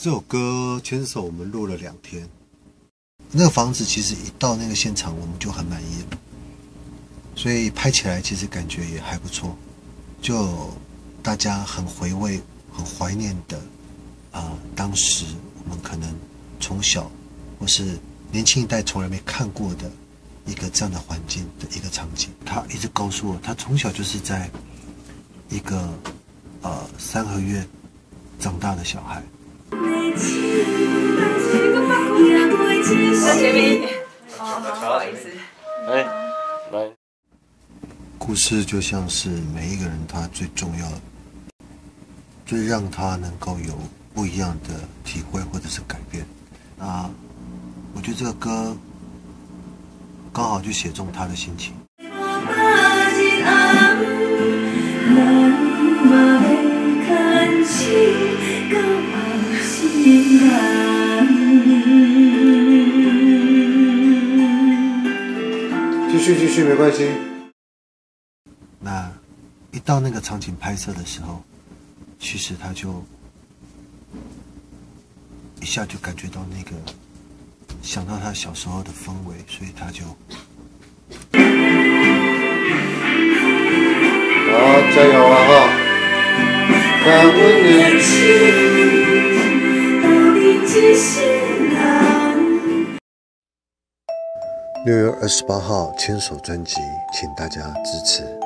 这首歌牵手我们录了2天，那个房子其实一到那个现场我们就很满意了，所以拍起来其实感觉也还不错，就大家很回味、很怀念的当时我们可能从小或是年轻一代从来没看过的一个这样的环境的一个场景。他一直告诉我，他从小就是在一个3合院长大的小孩。再前面一点。哦，不好意思。来。故事就像是每一个人他最重要的，最让他能够有不一样的体会或者是改变。那我觉得这个歌刚好就写中他的心情。继续，没关系。那一到那个场景拍摄的时候，其实他就一下就感觉到那个，想到他小时候的氛围，所以他就好，加油啊哈！感恩你。6月28号牵手专辑，请大家支持。